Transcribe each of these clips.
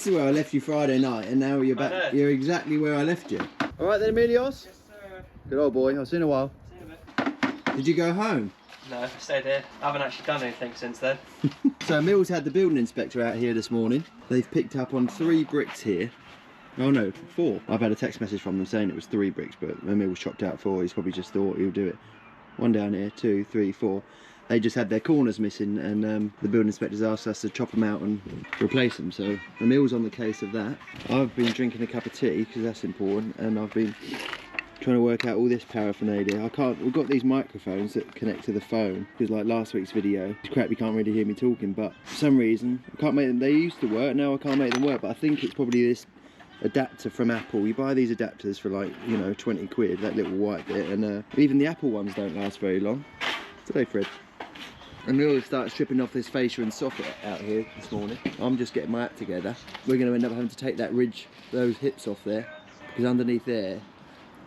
This is where I left you Friday night, and now you're back. You're exactly where I left you. All right then, Emilios. Yes, sir. Good old boy. I'll see you in a while. See you in a bit. Did you go home? No, I stayed here. I haven't actually done anything since then. So Mills had the building inspector out here this morning. They've picked up on 3 bricks here. Oh no, 4. I've had a text message from them saying it was 3 bricks, but Mills chopped out 4. He's probably just thought he'll do it. 1 down here, 2, 3, 4. They just had their corners missing, and the building inspectors asked us to chop them out and replace them. So Emil's on the case of that. I've been drinking a cup of tea because that's important, and I've been trying to work out all this paraphernalia. We've got these microphones that connect to the phone, because like last week's video, it's crap, you can't really hear me talking, but for some reason I can't make them. They used to work, now I can't make them work, but I think it's probably this adapter from Apple. You buy these adapters for like, you know, 20 quid, that little white bit, and even the Apple ones don't last very long. Today, Fred. And we'll start stripping off this fascia and soffit out here this morning. I'm just getting my act together. We're going to end up having to take that ridge, those hips off there, because underneath there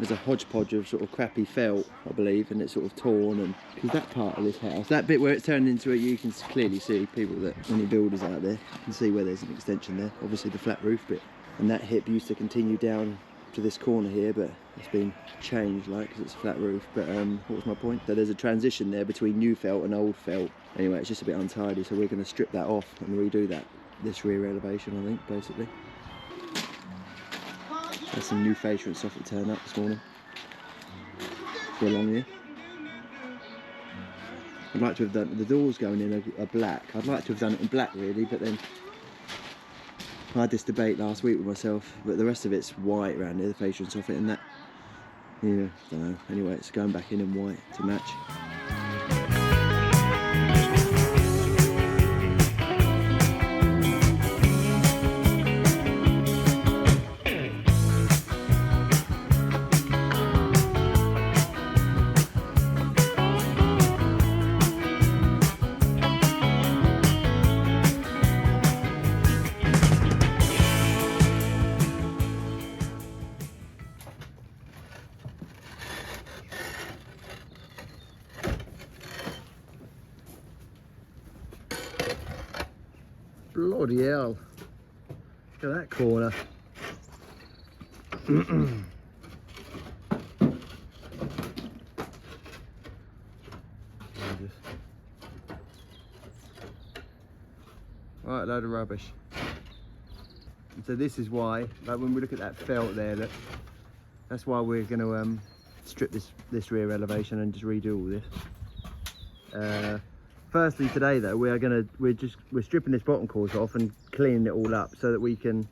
there's a hodgepodge of sort of crappy felt, I believe, and it's sort of torn. And because that part of this house, that bit where it's turned into it, you can clearly see people that, any builders out there, can see where there's an extension there. Obviously the flat roof bit. And that hip used to continue down to this corner here, but it's been changed, like, because it's a flat roof. But what was my point? So there's a transition there between new felt and old felt. Anyway, it's just a bit untidy, so we're going to strip that off and redo that, this rear elevation, I think, basically. There's some new fascia and soffit turn up this morning for along here. I'd like to have done the doors going in are black. I'd like to have done it in black really, but then I had this debate last week with myself, but the rest of it's white around here, the fascia and soffit, and that, yeah, I don't know. Anyway, it's going back in white to match. Bloody hell. Look at that corner. Right, load of rubbish. And so this is why, like when we look at that felt there, that's why we're going to strip this rear elevation and just redo all this. Firstly today though, we're stripping this bottom course off and cleaning it all up so that we're going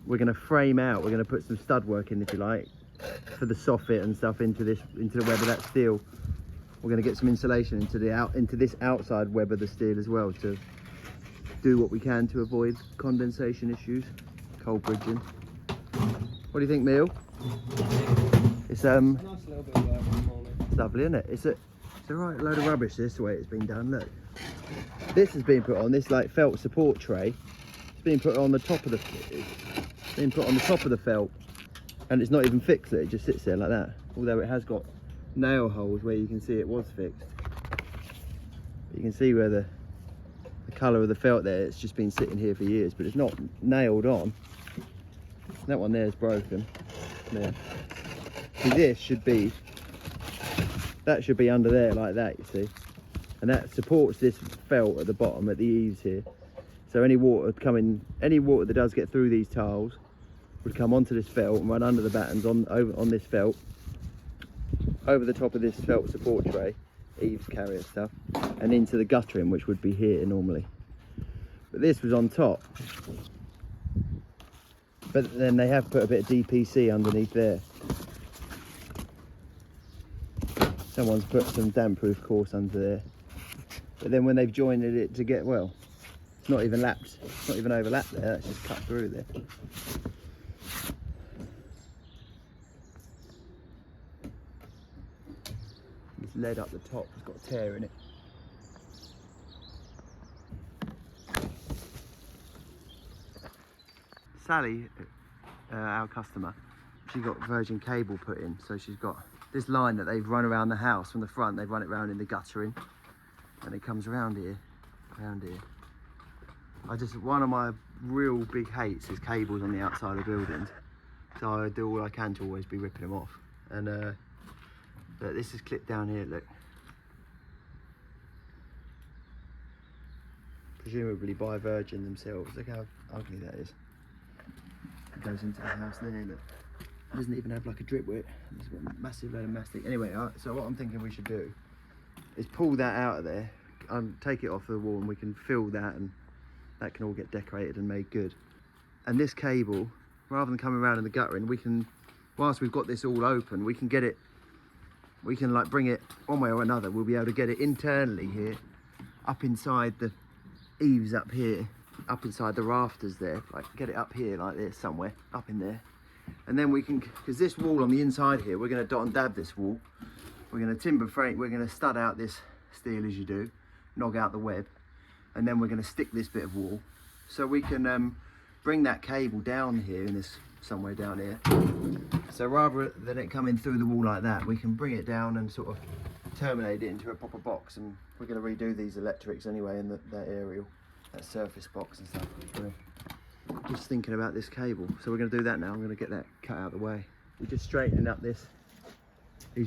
to frame out, we're going to put some stud work in, if you like, for the soffit and stuff into the web of that steel. We're going to get some insulation into this outside web of the steel as well, to do what we can to avoid condensation issues, cold bridging. What do you think, Neil? It's nice little bit of work this morning. It's lovely, isn't it? It's a right load of rubbish, this the way it's been done. Look, this has been put on, this like felt support tray. It's been put on the top of the felt, and it's not even fixed. It just sits there like that. Although it has got nail holes where you can see it was fixed. But you can see where the colour of the felt there. It's just been sitting here for years, but it's not nailed on. That one there is broken. There. So this should be. That should be under there like that, you see, and that supports this felt at the bottom at the eaves here. So any water that does get through these tiles would come onto this felt and run under the battens on this felt, over the top of this felt support tray, eaves carrier stuff, and into the guttering, which would be here normally. But this was on top. But then they have put a bit of DPC underneath there. Someone's put some damp-proof course under there, but then when they've joined it to get, well, it's not even lapped, it's not even overlapped there, that's just cut through there. This lead up the top has got a tear in it. Sally, our customer, she got virgin cable put in, so she's got this line that they've run around the house from the front. They've run it round in the guttering, and it comes around here, real big hates is cables on the outside of buildings. So I do all I can to always be ripping them off. And look, this is clipped down here, look. Presumably by Virgin themselves. Look how ugly that is. It goes into the house there, look. It doesn't even have like a drip wit. It's got a massive load of mastic. Anyway, so what I'm thinking we should do is pull that out of there, take it off the wall, and we can fill that, and that can all get decorated and made good. And this cable, rather than coming around in the guttering, we can, whilst we've got this all open, we can get it, we can like bring it one way or another. We'll be able to get it internally here, up inside the eaves up here, up inside the rafters there, like get it up here like this somewhere, up in there. And then we can, because this wall on the inside here, we're going to dot and dab this wall. We're going to timber frame, we're going to stud out this steel as you do, nog out the web, and then we're going to stick this bit of wall. So we can bring that cable down here, in this, somewhere down here. So rather than it coming through the wall like that, we can bring it down and sort of terminate it into a proper box. And we're going to redo these electrics anyway in that aerial, that surface box and stuff. So just thinking about this cable, so we're going to do that now. I'm going to get that cut out of the way. We're just straightening up these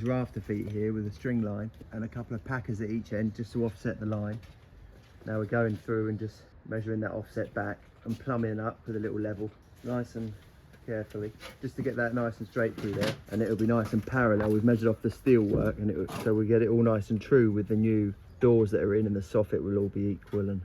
rafter feet here with a string line and a couple of packers at each end just to offset the line. Now we're going through and just measuring that offset back and plumbing up with a little level, nice and carefully, just to get that nice and straight through there, and it'll be nice and parallel. We've measured off the steel work, and so we get it all nice and true with the new doors that are in, and the soffit will all be equal. And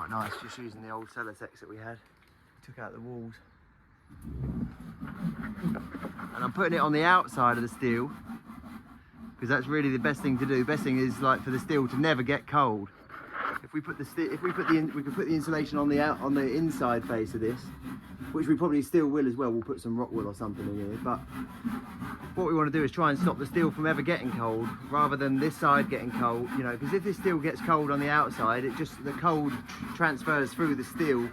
nice, just using the old Celotex that we had. Took out the walls. And I'm putting it on the outside of the steel, because that's really the best thing to do. The best thing is like for the steel to never get cold. If we put we could put the insulation on the inside face of this, which we probably still will as well. We'll put some rock wool or something in here, but what we want to do is try and stop the steel from ever getting cold, rather than this side getting cold, you know, because if this steel gets cold on the outside, the cold transfers through the steel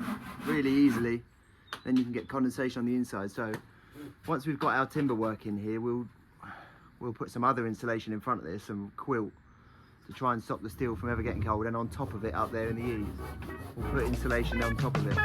really easily, then you can get condensation on the inside. So once we've got our timber work in here, we'll put some other insulation in front of this, some quilt, to try and stop the steel from ever getting cold, and on top of it up there in the eaves, we'll put insulation on top of it.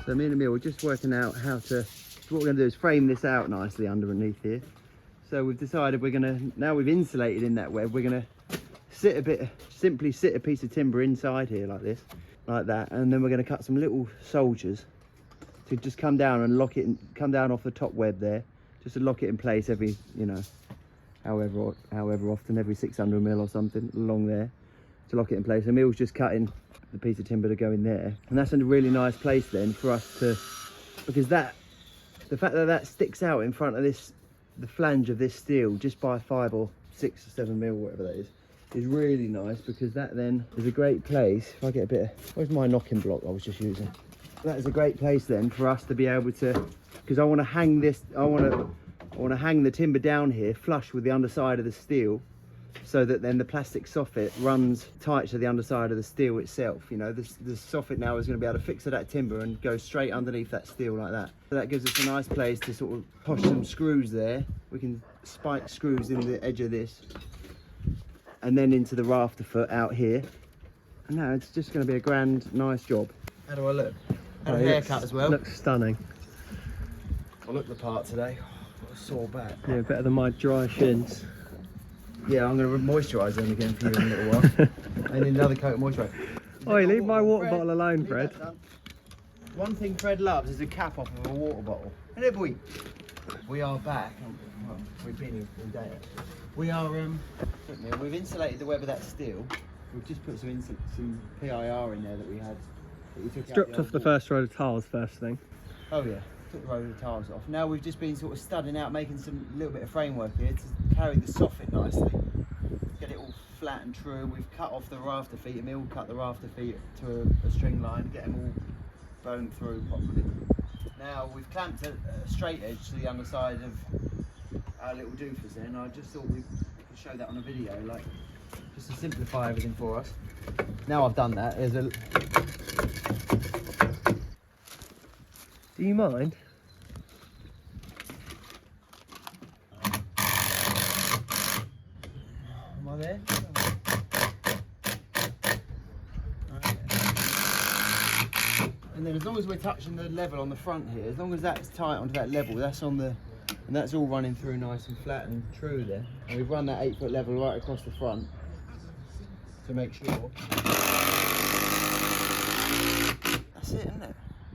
So me and Emil were just working out how to, what we're going to do is frame this out nicely underneath here. So we've decided we're going to, now we've insulated in that web, we're going to simply sit a piece of timber inside here like this, like that, and then we're going to cut some little soldiers to just come down and lock it, come down off the top web there, just to lock it in place every, you know, however often, every 600 mil or something along there, to lock it in place. Emil's just cutting the piece of timber to go in there, and that's in a really nice place then for us to, because the fact that that sticks out in front of this, the flange of this steel, just by 5 or 6 or 7 mil, whatever that is really nice, because that then is a great place. If I get a bit of, where's my knocking block I was just using? That is a great place then for us to be able to, because I want to hang this, I want to hang the timber down here flush with the underside of the steel, so that then the plastic soffit runs tight to the underside of the steel itself. You know, this soffit now is going to be able to fix to that timber and go straight underneath that steel like that. So that gives us a nice place to sort of posh some screws there. We can spike screws in the edge of this and then into the rafter foot out here. And now it's just going to be a grand, nice job. How do I look? Had a haircut as well. Looks stunning. I look the part today. Got a sore back. Yeah, better than my dry shins. Yeah, I'm going to moisturise them again for you in a little while. I need another coat of moisturiser. Oi, leave my water bottle alone, Leave Fred. that done. One thing Fred loves is a cap off of a water bottle. Hello, boy. We are back. Well, we've been here all day. We are. We've insulated the web of that steel. We've just put some PIR in there that we had. That we took Stripped off the first row of tiles first thing. Oh yeah, took the row of the tiles off. Now we've just been sort of studding out, making some little bit of framework here to carry the soffit nicely. Get it all flat and true. We've cut off the rafter feet, and we'll cut the rafter feet to a string line, get them all boned through properly. Now we've clamped a straight edge to the underside of our little doofus there, and I just thought we could show that on a video, like just to simplify everything for us. Now I've done that, there's a... Do you mind? Am I there? And then as long as we're touching the level on the front here, as long as that's tight onto that level, that's on the, and that's all running through nice and flat and true there. And we've run that 8-foot level right across the front to make sure. That's it, isn't it?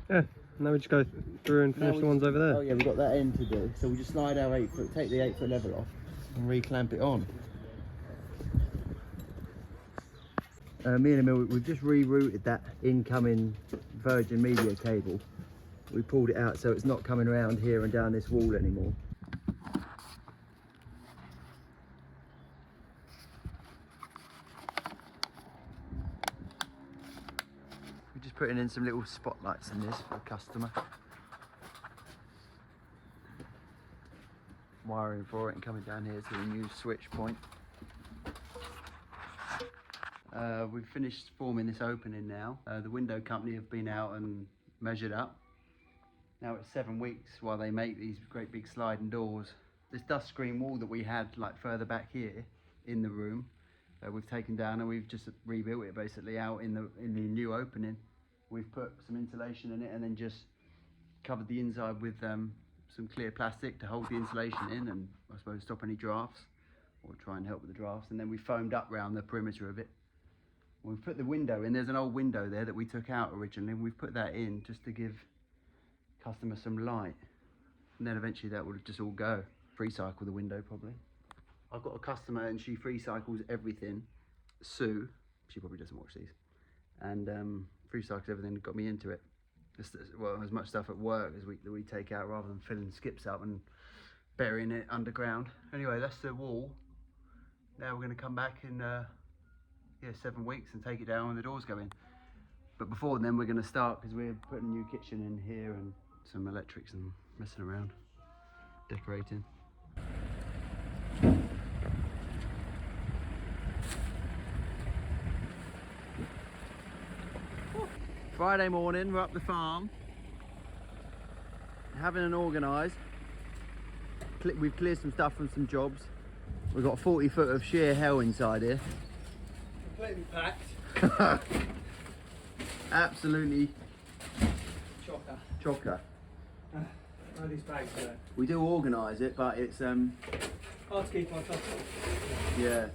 Yeah. Now we just go through and finish the ones over there. Oh yeah, we've got that end to do. So we just slide our 8-foot, take the 8-foot level off and re-clamp it on. Me and Emil, we've just rerouted that incoming Virgin Media cable. We pulled it out so it's not coming around here and down this wall anymore. We're just putting in some little spotlights in this for a customer. Wiring for it and coming down here to the new switch point. We've finished forming this opening now. The window company have been out and measured up. Now it's 7 weeks while they make these great big sliding doors. This dust screen wall that we had like further back here in the room, we've taken down and we've just rebuilt it basically out in the new opening. We've put some insulation in it and then just covered the inside with some clear plastic to hold the insulation in and I suppose stop any drafts or try and help with the drafts. And then we foamed up around the perimeter of it. We've put the window in. There's an old window there that we took out originally, and we've put that in just to give customers some light. And then eventually that will just all go. Free cycle the window probably. I've got a customer and she free cycles everything. Sue, she probably doesn't watch these, and free cycles everything, got me into it. Well, as much stuff at work as we take out rather than filling skips up and burying it underground. Anyway, that's the wall. Now we're going to come back in 7 weeks and take it down when the doors go in. But before then we're going to start because we're putting a new kitchen in here and some electrics and messing around, decorating. Friday morning, we're up the farm, having an organised. We've cleared some stuff from some jobs. We've got 40 foot of sheer hell inside here. Completely packed. Absolutely Chocker. chocker. All these bags there. We do organise it, but it's Hard to keep on top of. yeah.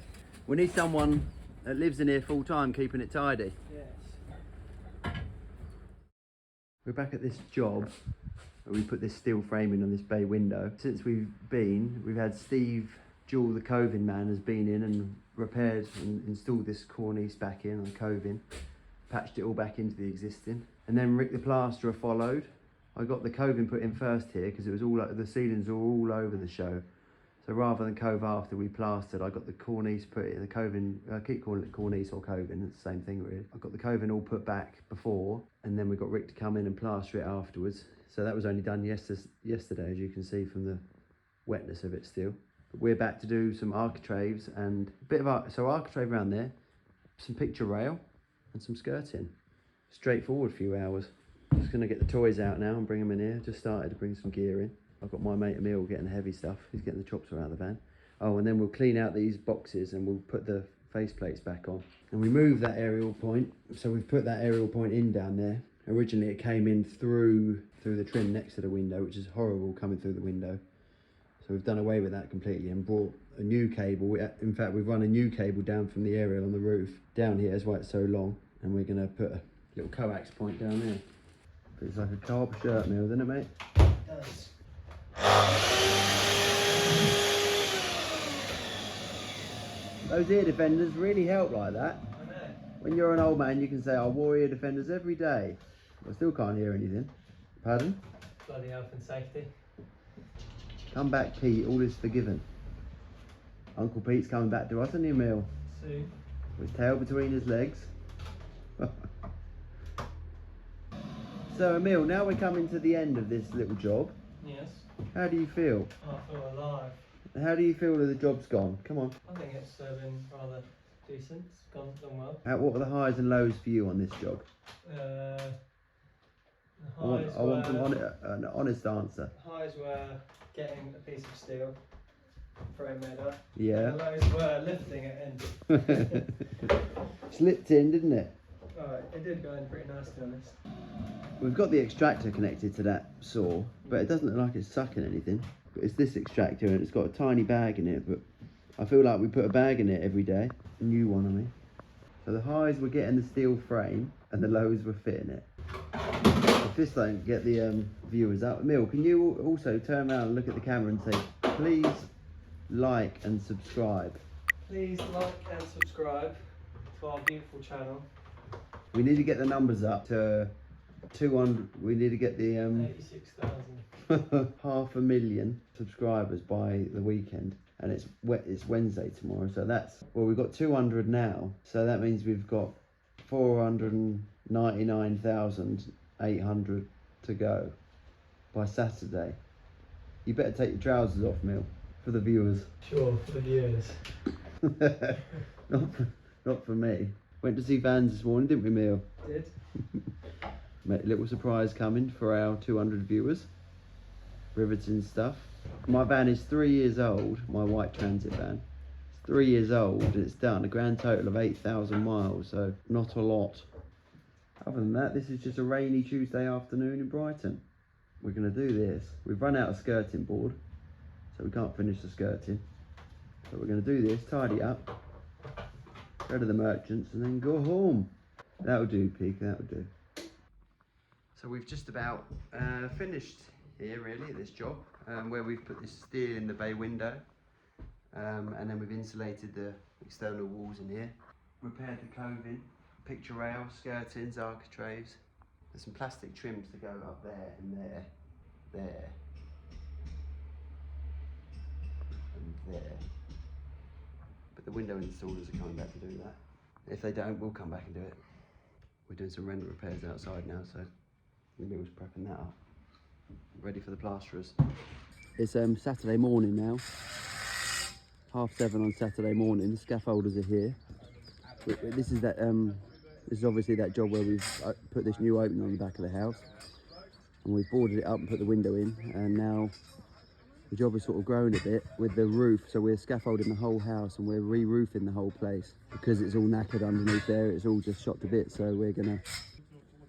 We need someone that lives in here full time keeping it tidy. Yes. We're back at this job where we put this steel framing on this bay window. Since we've had Steve Jewell, the coving man, has been in and repaired and installed this cornice back in on the coving, patched it all back into the existing, and then Rick the plasterer followed. I got the coving put in first here because it was all the ceilings were all over the show, So rather than cove after we plastered, I got the cornice put in, the coving, I keep calling it cornice or coving, it's the same thing really. I got the coving all put back before, and then we got Rick to come in and plaster it afterwards. So that was only done yesterday, as you can see from the wetness of it still. But we're back to do some architraves and a bit of architrave around there, some picture rail and some skirting. Straightforward few hours. Just gonna get the toys out now and bring them in here. Just started to bring some gear in. I've got my mate Emil getting the heavy stuff. He's getting the chopper out of the van. Oh, and then we'll clean out these boxes and we'll put the face plates back on. And we moved that aerial point. So we've put that aerial point in down there. Originally it came in through the trim next to the window, which is horrible coming through the window. So we've done away with that completely and brought a new cable. In fact, we've run a new cable down from the aerial on the roof down here. That's why it's so long. And we're gonna put a little coax point down there. It's like a carb shirt mill, isn't it, mate? It does. Those ear defenders really help like that. I know. When you're an old man, you can say, I wore ear defenders every day. I still can't hear anything. Pardon? Bloody health and safety. Come back, Pete. All is forgiven. Uncle Pete's coming back to us, isn't he, Emil? Soon. With his tail between his legs. So, Emil, now we're coming to the end of this little job. Yes. How do you feel? I feel alive. How do you feel that the job's gone? Come on. I think it's been rather decent. It's gone well. What are the highs and lows for you on this job? The I want highs an honest answer. highs were getting a piece of steel, frame made up. Yeah. And the lows were lifting it in. Slipped in, didn't it? Alright, it did go in pretty nice, to be honest. We've got the extractor connected to that saw, but it doesn't look like it's sucking anything. But it's this extractor and it's got a tiny bag in it, but I feel like we put a bag in it every day. A new one, I mean. So the highs were getting the steel frame and the lows were fitting it. If this don't get the viewers up, Emil, can you also turn around and look at the camera and say, please like and subscribe. Please like and subscribe to our beautiful channel. We need to get the numbers up to 200. We need to get the 86,000. 500,000 subscribers by the weekend, and it's Wednesday tomorrow, so that's, well, we've got 200 now, so that means we've got 499,800 to go by Saturday. You better take your trousers off, Mil, for the viewers. Sure, for the viewers. not for me. Went to see Vans this morning, didn't we, Mil? Did. Mate, a little surprise coming for our 200 viewers. Riveting stuff. My van is 3 years old, my white transit van. It's 3 years old and it's done a grand total of 8,000 miles, so not a lot. Other than that, this is just a rainy Tuesday afternoon in Brighton. We're going to do this. We've run out of skirting board, so we can't finish the skirting. So we're going to do this, tidy up, go to the merchants and then go home. That'll do, Peak, that'll do. So we've just about finished here really at this job, where we've put this steel in the bay window, and then we've insulated the external walls in here, repaired the coving, picture rail, skirtings, architraves. There's some plastic trims to go up there and there, there, and there. But the window installers are coming back to do that. If they don't, we'll come back and do it. We're doing some render repairs outside now, so Emil's prepping that up. Ready for the plasterers. It's Saturday morning now. 7:30 on Saturday morning. The scaffolders are here. This is obviously that job where we've put this new opening on the back of the house, and we've boarded it up and put the window in, and now the job has sort of grown a bit with the roof, so we're scaffolding the whole house and we're re-roofing the whole place because it's all knackered underneath there. It's all just shot to bits, so we're gonna.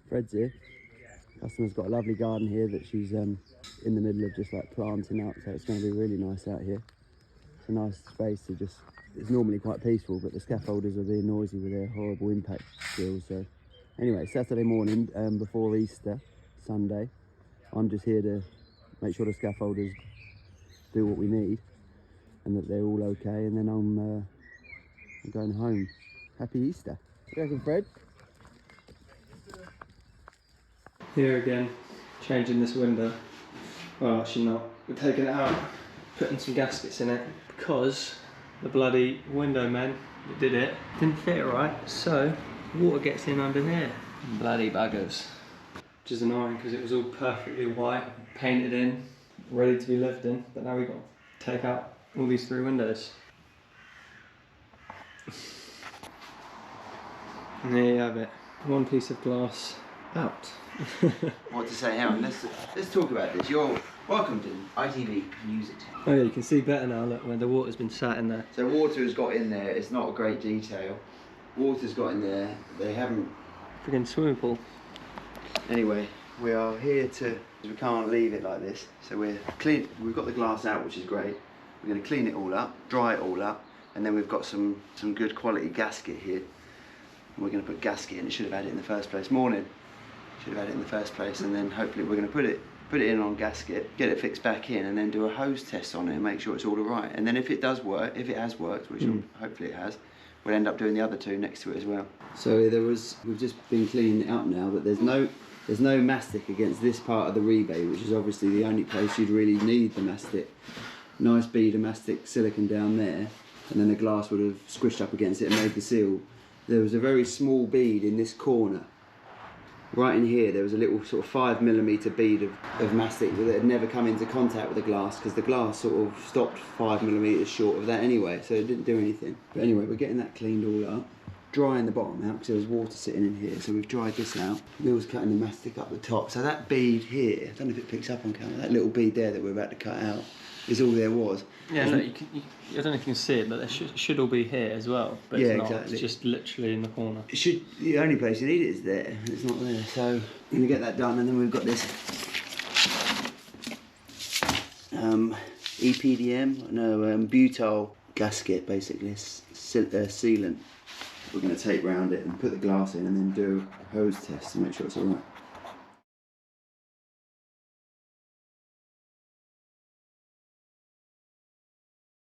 Fred's here. Customer's got a lovely garden here that she's in the middle of just like planting up, so it's going to be really nice out here. It's a nice space to just, it's normally quite peaceful, but the scaffolders are being noisy with their horrible impact skills. So anyway, Saturday morning before Easter, Sunday, I'm just here to make sure the scaffolders do what we need and that they're all okay, and then I'm going home. Happy Easter. What do you reckon, Fred? Here again, changing this window. Well, actually not. We're taking it out, putting some gaskets in it because the bloody window men that did it didn't fit it right, so water gets in under here. Bloody buggers. Which is annoying because it was all perfectly white, painted in, ready to be lived in, but now we've got to take out all these 3 windows. And there you have it. One piece of glass out. What to say? Hang on, let's talk about this. You're welcome to ITV Music. Oh yeah, you can see better now, look, where the water's been sat in there. So water has got in there. It's not a great detail. Water's got in there. They haven't. Friggin' swimming pool. Anyway, we are here to. We can't leave it like this. So we're clean. We've got the glass out, which is great. We're going to clean it all up, dry it all up, and then we've got some good quality gasket here. And we're going to put gasket in. It should have had it in the first place. Morning. Should have had it in the first place, and then hopefully we're going to put it in on gasket, get it fixed back in, and then do a hose test on it and make sure it's all right. And then if it does work, if it has worked, which hopefully it has, we'll end up doing the other 2 next to it as well. So we've just been cleaning it up now, but there's no mastic against this part of the rebate, which is obviously the only place you'd really need the mastic. Nice bead of mastic silicone down there, and then the glass would have squished up against it and made the seal. There was a very small bead in this corner. Right in here there was a little sort of 5mm bead of mastic that had never come into contact with the glass, because the glass sort of stopped 5mm short of that anyway, so it didn't do anything. But anyway, we're getting that cleaned all up, drying the bottom out because there was water sitting in here, so we've dried this out. Will's cutting the mastic up the top, so that bead here, I don't know if it picks up on camera, that little bead there that we're about to cut out is all there was. Yeah, look, I don't know if you can see it, but it should all be here as well. But yeah, it's not. exactly. It's just literally in the corner. The only place you need it is there. It's not there. So I'm gonna get that done, and then we've got this butyl gasket, basically sealant. We're gonna tape round it and put the glass in, and then do a hose test to make sure it's all right.